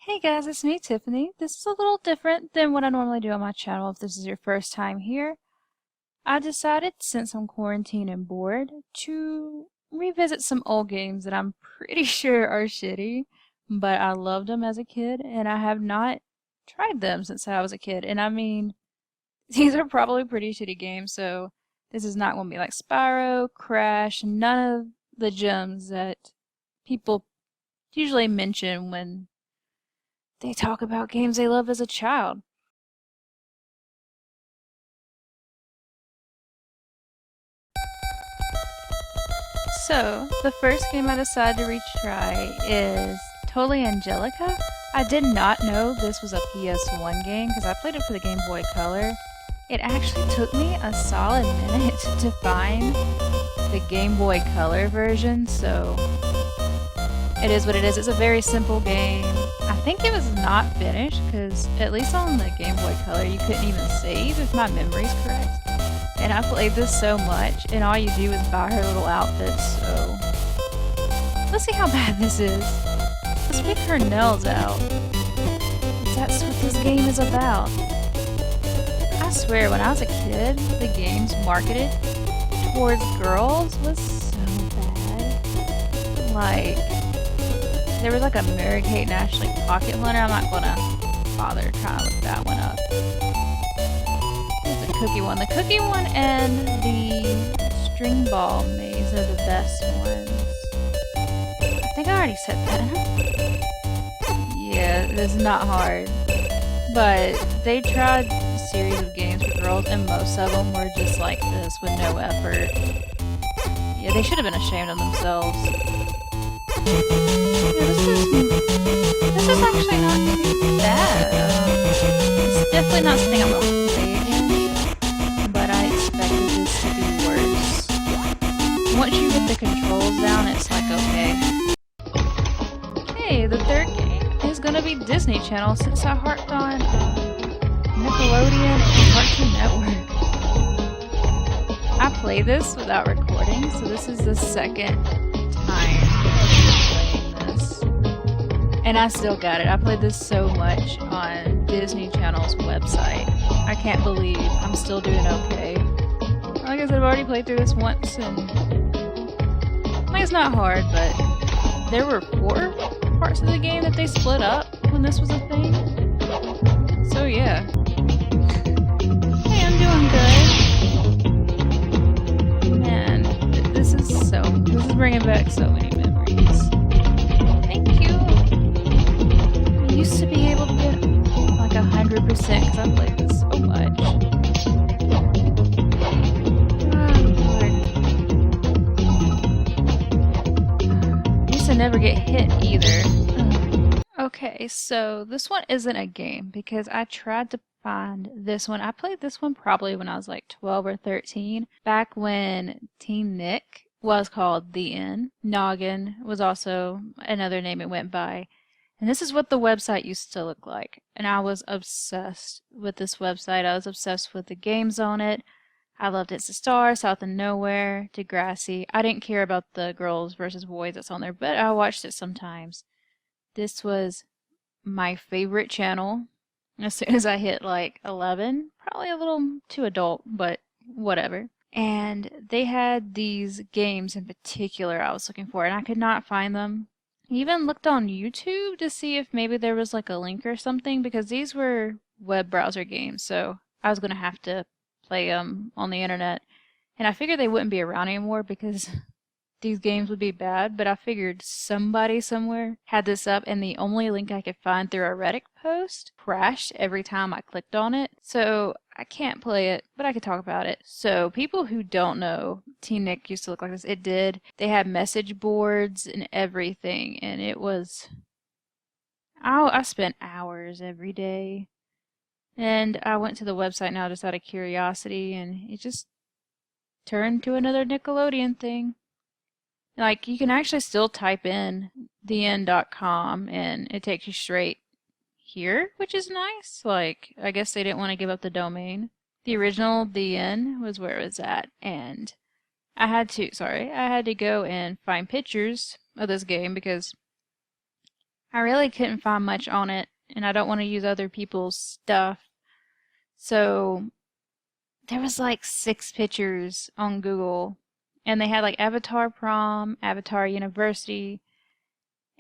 Hey guys, it's me, Tiffany. This is a little different than what I normally do on my channel if this is your first time here. I decided, since I'm quarantined and bored, to revisit some old games that I'm pretty sure are shitty, but I loved them as a kid, and I have not tried them since I was a kid. And I mean, these are probably pretty shitty games, so this is not going to be like Spyro, Crash, none of the gems that people usually mention when they talk about games they loved as a child. So, the first game I decided to retry is Totally Angelica. I did not know this was a PS1 game because I played it for the Game Boy Color. It actually took me a solid minute to find the Game Boy Color version, so it is what it is. It's a very simple game. I think it was not finished because at least on the Game Boy Color you couldn't even save if my memory's correct. And I played this so much, and all you do is buy her little outfits, so let's see how bad this is. Let's pick her nails out. That's what this game is about. I swear, when I was a kid, the games marketed towards girls was so bad. Like, there was like a Mary-Kate and Ashley Pocket Hunter. I'm not gonna bother trying to look that one up. The cookie one. The cookie one and the string ball maze are the best ones. I think I already said that. Yeah, it's not hard. But they tried a series of games for girls and most of them were just like this with no effort. Yeah, they should have been ashamed of themselves. Yeah, this is actually not too bad. It's definitely not something I'm going to play again, but I expected this to be worse. Once you get the controls down, it's like, okay. Okay, the third game is going to be Disney Channel since I harped on Nickelodeon and Cartoon Network. I play this without recording, so this is the second time playing this. And I still got it. I played this so much on Disney Channel's website. I can't believe I'm still doing okay. Like I said, I've already played through this once, and like, it's not hard, but there were 4 parts of the game that they split up when this was a thing. So yeah. Hey, I'm doing good. Man, this is bringing back so many memories. Thank you. I used to be able to get like 100% because I played this so much. I used to never get hit either. Okay, so this one isn't a game because I tried to find this one. I played this one probably when I was like 12 or 13, back when Teen Nick was called The Inn. Noggin was also another name it went by. And this is what the website used to look like. And I was obsessed with this website. I was obsessed with the games on it. I loved It's a Star, South of Nowhere, Degrassi. I didn't care about the girls versus boys that's on there, but I watched it sometimes. This was my favorite channel as soon as I hit like 11. Probably a little too adult, but whatever. And they had these games in particular I was looking for, and I could not find them. I even looked on YouTube to see if maybe there was like a link or something, because these were web browser games, so I was going to have to play them on the internet. And I figured they wouldn't be around anymore because these games would be bad, but I figured somebody somewhere had this up, and the only link I could find through a Reddit post crashed every time I clicked on it. So I can't play it, but I could talk about it. So people who don't know, Teen Nick used to look like this. It did. They had message boards and everything, and it was... I spent hours every day. And I went to the website now just out of curiosity, and it just turned to another Nickelodeon thing. Like, you can actually still type in theend.com and it takes you straight here, which is nice. Like, I guess they didn't want to give up the domain. The original The End was where it was at, and I had to go and find pictures of this game because I really couldn't find much on it, and I don't want to use other people's stuff. So there was like 6 pictures on Google, and they had like Avatar Prom, Avatar University,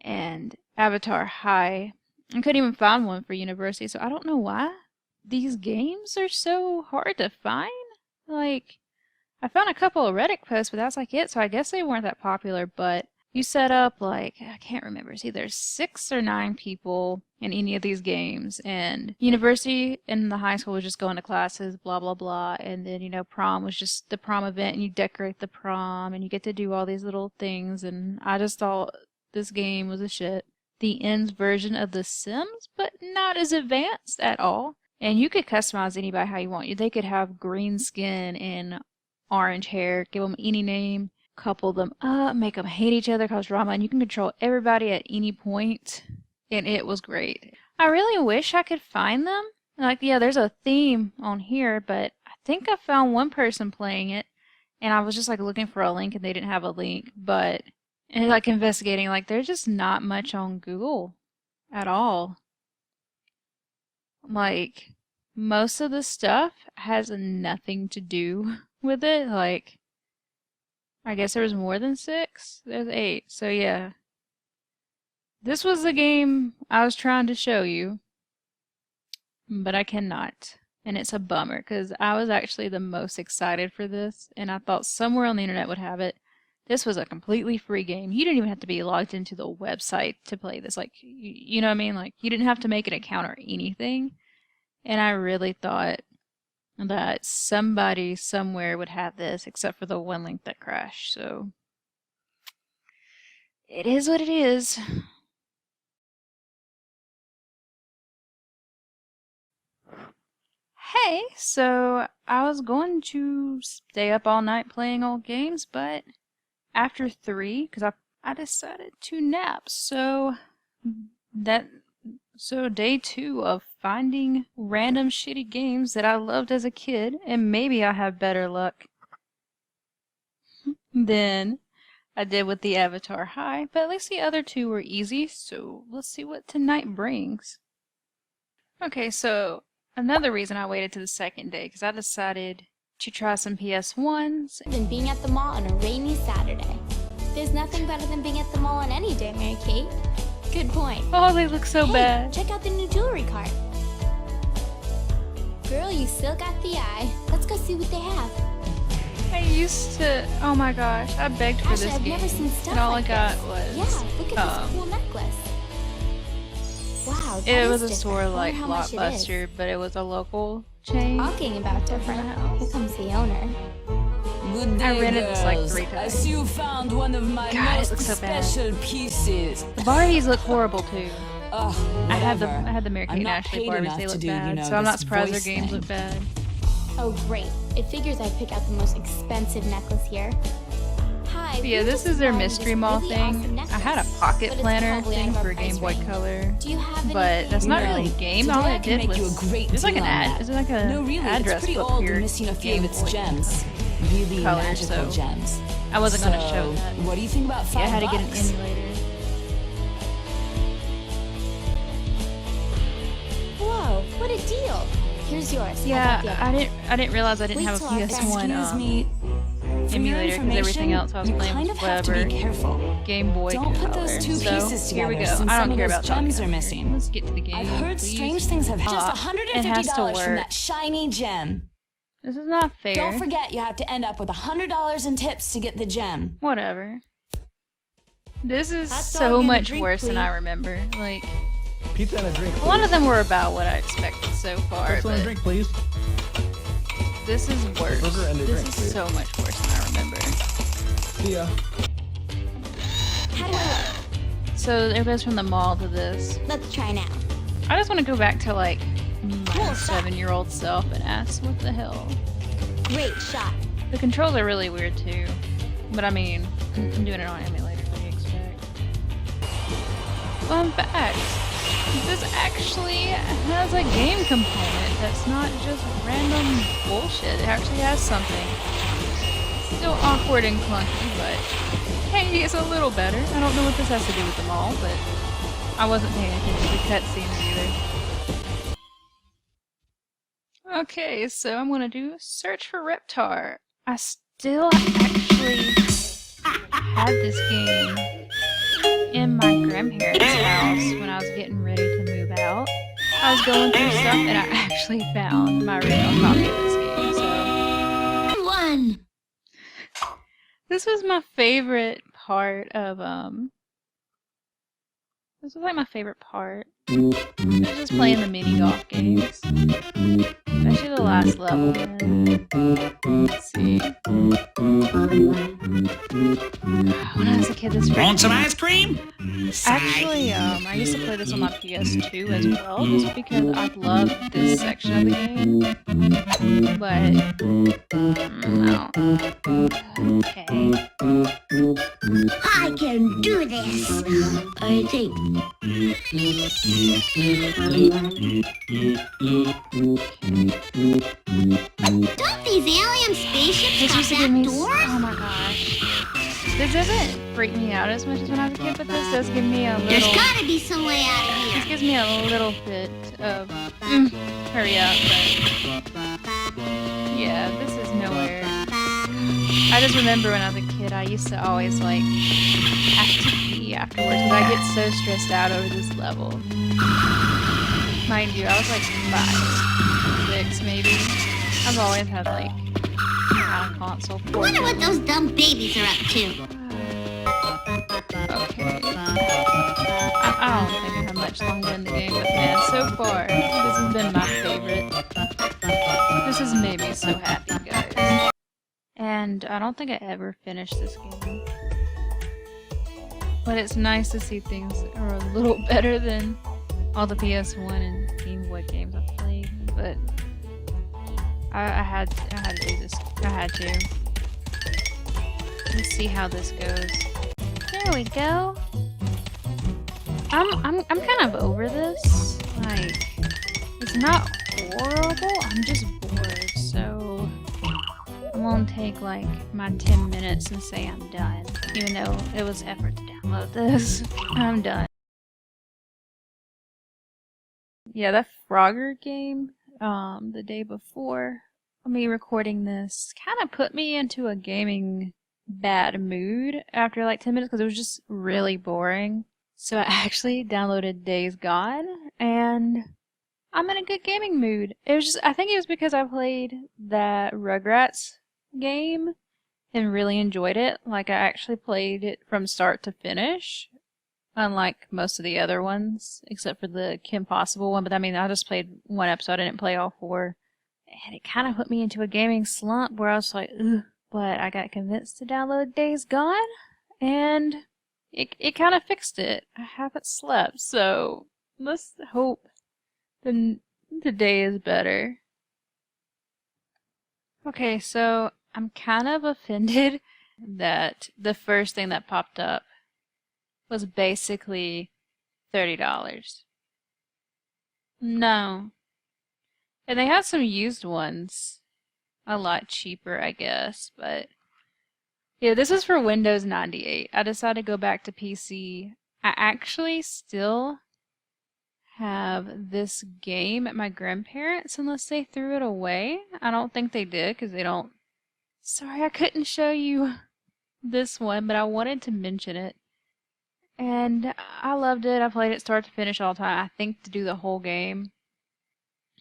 and Avatar High. I couldn't even find one for University, so I don't know why these games are so hard to find. Like, I found a couple of Reddit posts, but that's like it, so I guess they weren't that popular, but you set up like, I can't remember, it's either 6 or 9 people in any of these games, and University and the high school was just going to classes, blah blah blah, and then, you know, prom was just the prom event, and you decorate the prom, and you get to do all these little things, and I just thought this game was a shit. The ends version of The Sims, but not as advanced at all. And you could customize anybody how you want. They could have green skin and orange hair, give them any name, couple them up, make them hate each other, cause drama, and you can control everybody at any point. And it was great. I really wish I could find them. Like, yeah, there's a theme on here, but I think I found one person playing it, and I was just like looking for a link and they didn't have a link, but and like investigating, like there's just not much on Google at all. Like, most of the stuff has nothing to do with it. Like, I guess there was more than 6. There's 8. So yeah. This was the game I was trying to show you, but I cannot. And it's a bummer, because I was actually the most excited for this, and I thought somewhere on the internet would have it. This was a completely free game. You didn't even have to be logged into the website to play this. Like, you know what I mean? Like, you didn't have to make an account or anything. And I really thought that somebody somewhere would have this, except for the one link that crashed. So, it is what it is. Hey, so I was going to stay up all night playing old games, but after 3, because I decided to nap. So day 2 of finding random shitty games that I loved as a kid, and maybe I have better luck than I did with the Avatar High, but at least the other 2 were easy, so let's see what tonight brings. Okay, so another reason I waited to the second day, because I decided to try some PS1s. Than being at the mall on a rainy Saturday. There's nothing better than being at the mall on any day, Mary Kate. Good point. Oh, they look so bad. Check out the new jewelry cart. Girl, you still got the eye. Let's go see what they have. I used to, oh my gosh, I begged for this I've game, never seen stuff and all like I got this. was, Yeah, look at this cool necklace. Wow, that it is was a different. store like Wonder how much it is. Blockbuster, but it was a local chain. Talking about different. Here comes the owner. Good day, I rented girls. this like 3 I times. see you found one of my God, it most looks so bad. special pieces. The Barbies look horrible too. Ugh, I had the whatever. Mary Kate I'm and not Ashley paid Barbies, enough they to look do, bad, you know, so I'm not this surprised their voice games thing. look bad. Oh, great. It figures I pick out the most expensive necklace here. Hi. But yeah, this is their Mystery Mall thing. I had a pocket planner thing for Game Boy Color, Do you have but that's not You know, really a game. today All I it can did make you was a great it's like deal an on ad. that. It's like a No, really, address it's pretty book old for your and missing a few Game of its Boy. gems. Really Color, magical so gems. I wasn't gonna So, show that. what do you think about $5? Yeah, I had to get an emulator. Whoa, what a deal. Here's yours. Yeah, I didn't realize I didn't Wait have a till our friends PS1 Excuse me. For your emulator because everything information, else I was you playing kind was of have to be whatever. careful. Game Boy Don't put Color. those 2 So, pieces here we together, go. since I some don't of care those about talking gems are about it. missing. Let's get to the game. I've heard please. strange things have just It has to $150 work. from that shiny gem. This is not fair. Don't forget, you have to end up with $100 in tips to get the gem. Whatever. This is Hot dog so and a much drink, worse than I please. remember. Like, Pizza and a drink, a lot please. of them were about what I expected so far, Pizza and a but drink, please. this is worse. Burger and a This drink, is please. so much worse than I remember. See ya. How do I look? So it goes from the mall to this. Let's try now. I just want to go back to like Cool my shot. 7-year-old self and ask, what the hell? Great shot. The controls are really weird too, but I mean, I'm doing it on emulator. What do you expect? Fun fact: this actually has a game component that's not just random bullshit. It actually has something. Still awkward and clunky, but hey, it's a little better. I don't know what this has to do with them all, but I wasn't paying attention to cutscenes either. Okay, so I'm gonna do search for Reptar. I still actually had this game in my grandparents' house when I was getting ready to move out. I was going through stuff and I actually found my original copy of this game, so... This was my favorite part of, This was like my favorite part. I was just playing the mini golf games. Especially the last level. Let's see. When I was a kid, this Want some ice cream? actually, I used to play this on my PS2 as well, just because I loved this section of the game. But, no. Okay. I can do this. I think. Don't these alien spaceships This have used to give me that door? oh my gosh. This doesn't freak me out as much as when I was a kid, but this does give me a There's little... gotta be some way out of This here. gives me a little bit of hurry up, but yeah, this is nowhere. I just remember when I was a kid, I used to always like have to pee afterwards because I get so stressed out over this level. Mind you, I was like 5, 6 maybe. I've always had like a console I port. wonder what those dumb babies are up to. Okay. I don't think I have much longer in the game, but man, so far, this has been my favorite. This has made me so happy, guys. And I don't think I ever finished this game. But it's nice to see things are a little better than all the PS1 and Game Boy games I've played. But I had to do this. I had to. Let's see how this goes. There we go. I'm kind of over this. Like, it's not horrible. I'm just bored. So I'm gonna take like my 10 minutes and say I'm done. Even though it was effort to download this, I'm done. Yeah, that Frogger game, the day before me recording this, kind of put me into a gaming bad mood after like 10 minutes because it was just really boring. So I actually downloaded Days Gone, and I'm in a good gaming mood. It was just, I think it was because I played that Rugrats game and really enjoyed it. Like, I actually played it from start to finish, unlike most of the other ones, except for the Kim Possible one. But I mean, I just played one episode, I didn't play all 4. And it kind of put me into a gaming slump where I was like, ugh. But I got convinced to download Days Gone, and it kind of fixed it. I haven't slept, so let's hope the day is better. Okay, so I'm kind of offended that the first thing that popped up was basically $30. No. And they had some used ones. A lot cheaper, I guess, but yeah, this is for Windows 98. I decided to go back to PC. I actually still have this game at my grandparents' unless they threw it away. I don't think they did because they don't. Sorry, I couldn't show you this one, but I wanted to mention it. And I loved it. I played it start to finish all the time. I think to do the whole game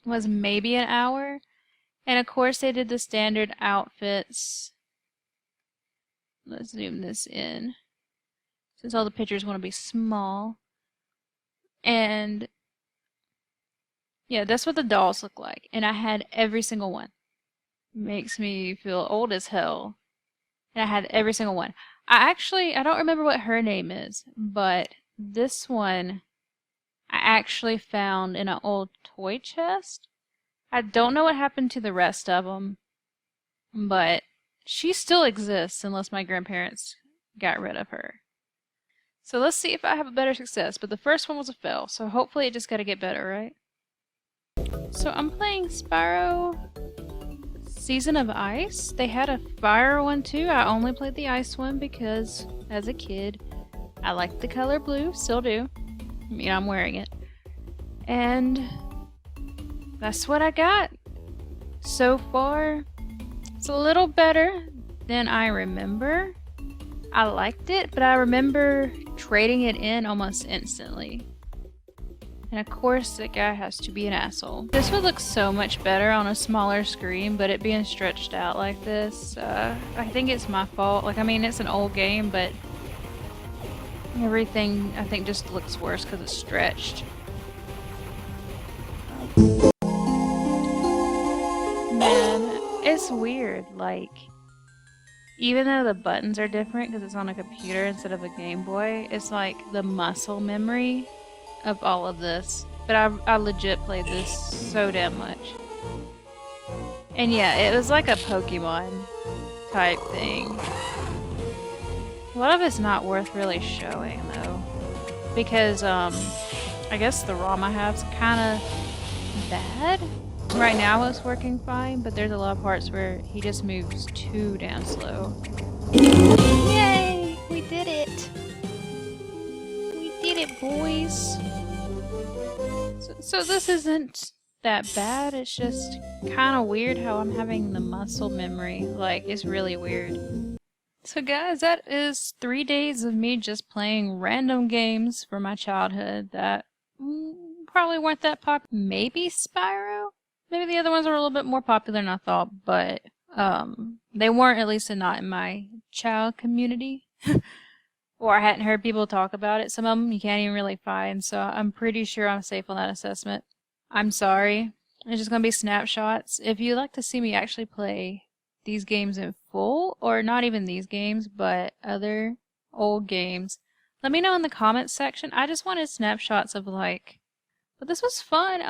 was maybe an hour. And of course they did the standard outfits. Let's zoom this in, since all the pictures want to be small. And yeah, that's what the dolls look like. And I had every single one. Makes me feel old as hell. And I had every single one. I don't remember what her name is, but this one I actually found in an old toy chest. I don't know what happened to the rest of them, but she still exists unless my grandparents got rid of her. So let's see if I have a better success, but the first one was a fail, so hopefully it just gotta get better, right? So I'm playing Spyro Season of Ice. They had a fire one too. I only played the ice one because as a kid I liked the color blue, still do. I mean, I'm wearing it. And that's what I got. So far, it's a little better than I remember. I liked it, but I remember trading it in almost instantly. And of course, that guy has to be an asshole. This would look so much better on a smaller screen, but it being stretched out like this, I think it's my fault. Like, I mean, it's an old game, but everything, I think, just looks worse because it's stretched. Man, it's weird. Like, even though the buttons are different because it's on a computer instead of a Game Boy, it's like the muscle memory of all of this. But I legit played this so damn much. And yeah, it was like a Pokemon type thing. A lot of it's not worth really showing though, because I guess the ROM I have is kind of bad. Right now it's working fine, but there's a lot of parts where he just moves too damn slow. Yay! We did it! We did it, boys! So this isn't that bad, it's just kind of weird how I'm having the muscle memory. Like, it's really weird. So guys, that is 3 days of me just playing random games from my childhood that probably weren't that popular. Maybe Spyro? Maybe the other ones were a little bit more popular than I thought, but they weren't, at least not in my child community. Or I hadn't heard people talk about it. Some of them you can't even really find, so I'm pretty sure I'm safe on that assessment. I'm sorry. It's just going to be snapshots. If you'd like to see me actually play these games in full, or not even these games, but other old games, let me know in the comments section. I just wanted snapshots of like, but this was fun.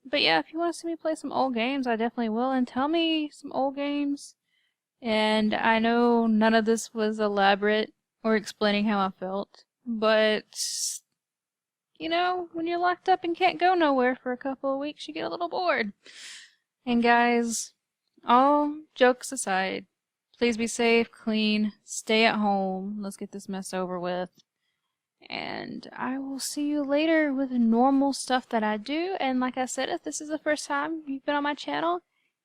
But yeah, if you want to see me play some old games, I definitely will. And tell me some old games. And I know none of this was elaborate or explaining how I felt, but you know, when you're locked up and can't go nowhere for a couple of weeks, you get a little bored. And guys, all jokes aside, please be safe, clean, stay at home. Let's get this mess over with. And I will see you later with normal stuff that I do. And like I said, if this is the first time you've been on my channel,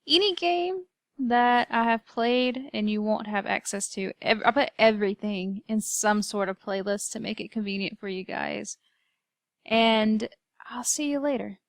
any game that I have played and you won't have access to, I put everything in some sort of playlist to make it convenient for you guys. And I'll see you later.